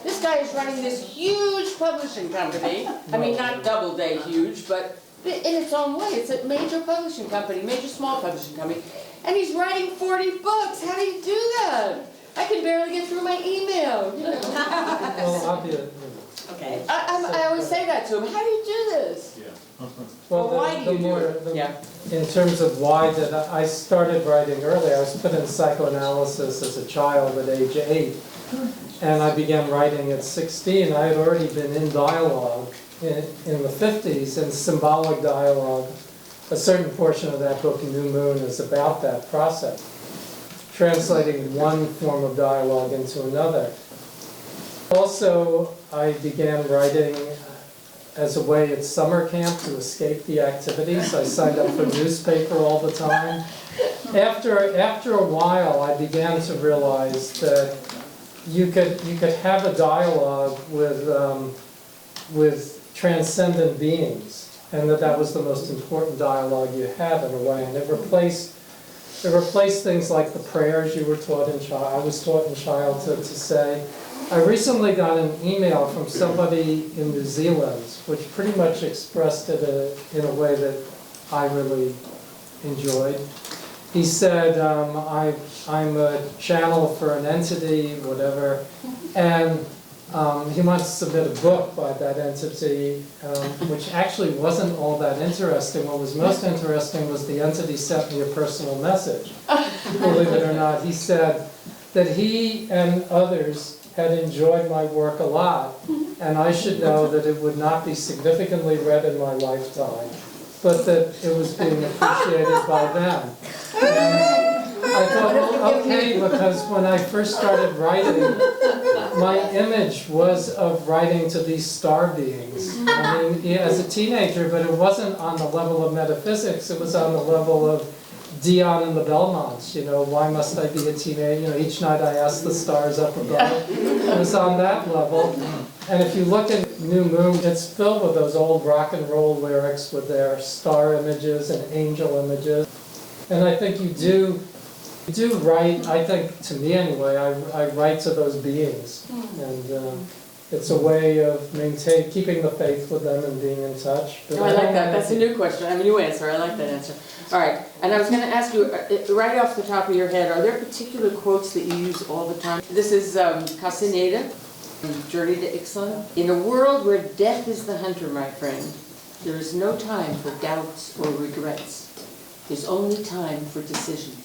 This guy is running this huge publishing company. I mean, not Doubleday huge, but in its own way. It's a major publishing company, major small publishing company. And he's writing 40 books. How do you do that? I can barely get through my email. You know? Well, I'll be Okay. I always say that to him. How do you do this? Yeah. Well, why do you do it? In terms of why did I started writing early. I was put in psychoanalysis as a child at age 8. And I began writing at 16. I had already been in dialogue in the 50s, in symbolic dialogue. A certain portion of that book, New Moon, is about that process, translating one form of dialogue into another. Also, I began writing as a way at summer camp to escape the activities. I signed up for newspaper all the time. After a while, I began to realize that you could have a dialogue with transcendent beings, and that was the most important dialogue you had in a way. And it replaced things like the prayers you were taught I was taught in childhood to say. I recently got an email from somebody in New Zealand, which pretty much expressed it in a way that I really enjoyed. He said, I'm a channel for an entity, whatever, and he wants to submit a book by that entity, which actually wasn't all that interesting. What was most interesting was the entity sent me a personal message. Believe it or not, he said that he and others had enjoyed my work a lot, and I should know that it would not be significantly read in my lifetime, but that it was being appreciated by them. And I thought, well, okay, because when I first started writing, my image was of writing to these star beings. I mean, yeah, as a teenager, but it wasn't on the level of metaphysics, it was on the level of Dion and the Belmonts, you know, why must I be a teenager? You know, each night I ask the stars up above. It was on that level. And if you look at New Moon, it's filled with those old rock and roll lyrics with their star images and angel images. And I think you do write, I think, to me anyway, I write to those beings. And it's a way of keeping the faith with them and being in touch. Oh, I like that. That's a new question. I mean, new answer. I like that answer. All right. And I was going to ask you, right off the top of your head, are there particular quotes that you use all the time? This is Castaneda, Journey to Ixtlan. In a world where death is the hunter, my friend, there is no time for doubts or regrets. There's only time for decision.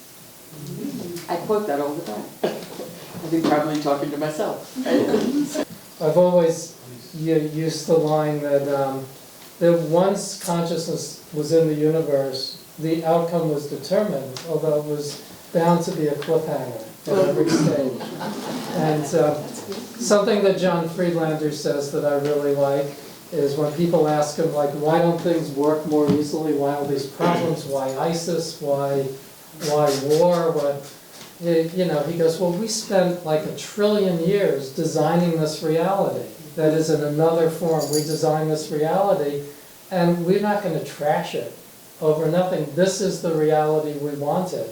I quote that all the time. I think probably talking to myself. I've always used the line that once consciousness was in the universe, the outcome was determined, although it was bound to be a cliffhanger at every stage. And something that John Friedlander says that I really like is when people ask him, like, why don't things work more easily? Why all these problems? Why ISIS? Why war? You know, he goes, well, we spent like 1 trillion years designing this reality that is in another form. We designed this reality, and we're not going to trash it over nothing. This is the reality we wanted.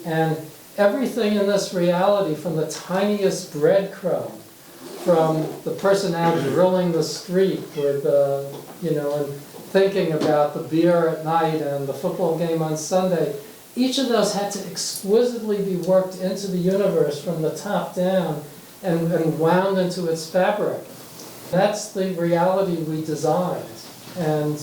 And everything in this reality, from the tiniest breadcrumb, from the person out drilling the street with, you know, and thinking about the beer at night and the football game on Sunday, each of those had to exquisitely be worked into the universe from the top down and wound into its fabric. That's the reality we designed. And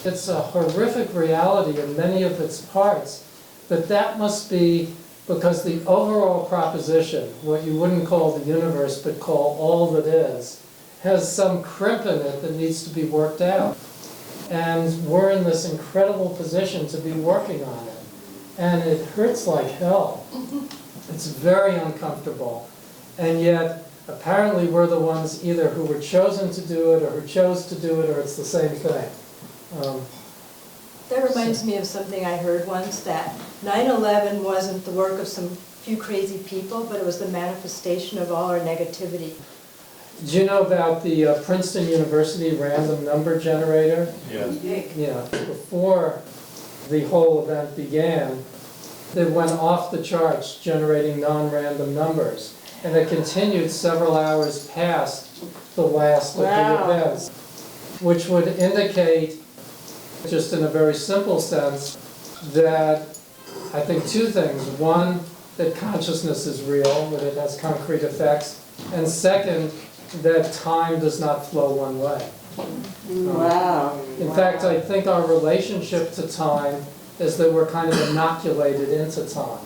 it's a horrific reality in many of its parts, but that must be because the overall proposition, what you wouldn't call the universe but call all that is, has some crimp in it that needs to be worked out. And we're in this incredible position to be working on it. And it hurts like hell. It's very uncomfortable. And yet, apparently we're the ones either who were chosen to do it or who chose to do it, or it's the same thing. That reminds me of something I heard once, that 9/11 wasn't the work of some few crazy people, but it was the manifestation of all our negativity. Do you know about the Princeton University random number generator? Yeah. Yeah. Before the whole event began, they went off the charts generating non-random numbers. and it continued several hours past the last of the Wow. events, which would indicate, just in a very simple sense, that I think two things. One, that consciousness is real, that it has concrete effects, and second, that time does not flow one way. Wow. In fact, I think our relationship to time is that we're kind of inoculated into time.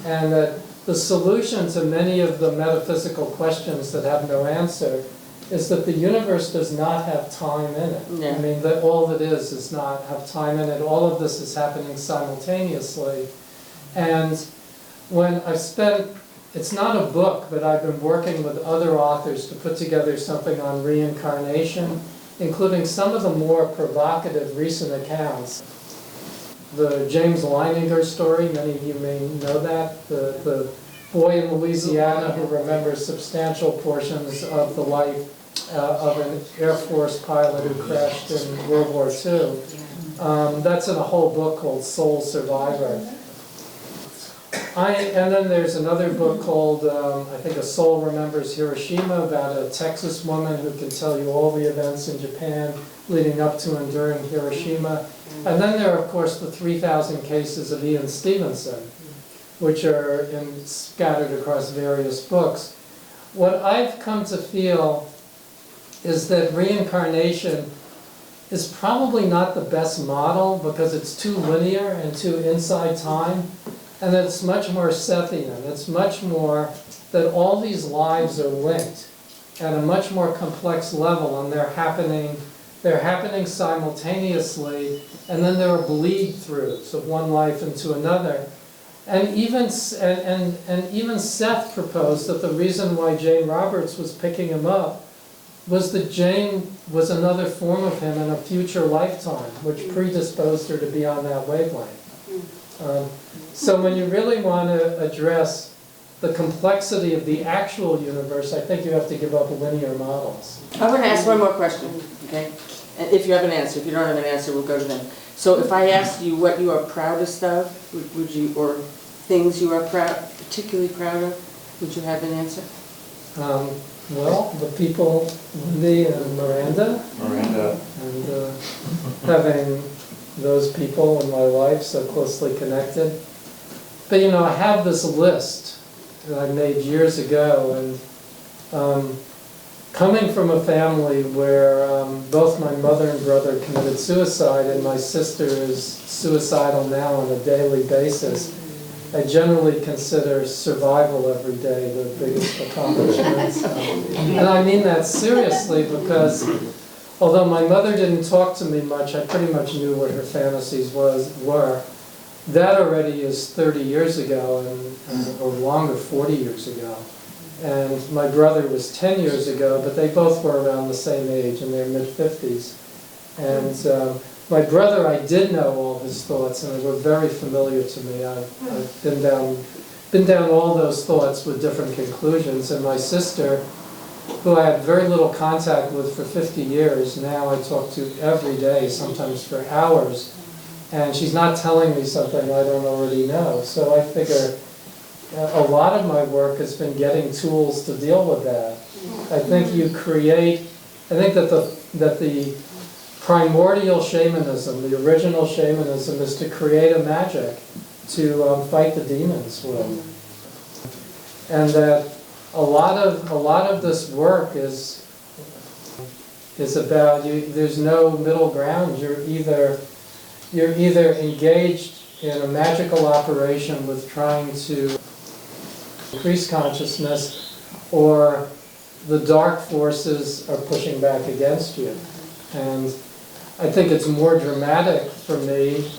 And that the solution to many of the metaphysical questions that have no answer is that the universe does not have time in it. Yeah. I mean, that all that is does not have time in it. All of this is happening simultaneously. And when I've spent, it's not a book, but I've been working with other authors to put together something on reincarnation, including some of the more provocative recent accounts. The James Leininger story, many of you may know that, the boy in Louisiana who remembers substantial portions of the life of an Air Force pilot who crashed in World War II. That's in a whole book called Soul Survivor. And then there's another book called, I think, A Soul Remembers Hiroshima, about a Texas woman who can tell you all the events in Japan leading up to and during Hiroshima. And then there are, of course, the 3,000 cases of Ian Stevenson, which are scattered across various books. What I've come to feel is that reincarnation is probably not the best model because it's too linear and too inside time, and that it's much more Sethian. It's much more that all these lives are linked at a much more complex level, and they're happening simultaneously, and then there are bleed-throughs of one life into another. And even Seth proposed that the reason why Jane Roberts was picking him up was that Jane was another form of him in a future lifetime, which predisposed her to be on that wavelength. So when you really want to address the complexity of the actual universe, I think you have to give up linear models. I'm going to ask one more question, okay? And if you have an answer. If you don't have an answer, we'll go to them. So if I asked you what you are proudest of, would you, or things you are particularly proud of, would you have an answer? Well, the people, Lindy and Miranda. And having those people in my life so closely connected. But you know, I have this list that I made years ago, and coming from a family where both my mother and brother committed suicide, and my sister is suicidal now on a daily basis, I generally consider survival every day the biggest accomplishment. And I mean that seriously, because although my mother didn't talk to me much, I pretty much knew what her fantasies were. That already is 30 years ago, or longer, 40 years ago. And my brother was 10 years ago, but they both were around the same age, in their mid-50s. And my brother, I did know all his thoughts, and they were very familiar to me. I've been down all those thoughts with different conclusions. And my sister, who I had very little contact with for 50 years, now I talk to every day, sometimes for hours. And she's not telling me something I don't already know. So I figure a lot of my work has been getting tools to deal with that. I think I think that the primordial shamanism, the original shamanism, is to create a magic to fight the demons with. And that a lot of this work is about there's no middle ground. You're either engaged in a magical operation with trying to increase consciousness, or the dark forces are pushing back against you. And I think it's more dramatic for me.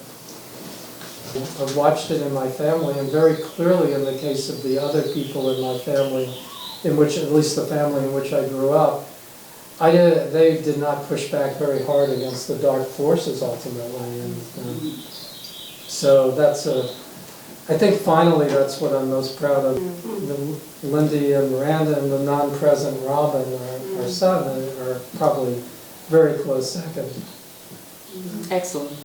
I've watched it in my family, and very clearly in the case of the other people in my family, in which, at least the family in which I grew up, they did not push back very hard against the dark forces ultimately. And so I think finally that's what I'm most proud of. Lindy and Miranda and the non-present Robin, our son, are probably very close second. Excellent.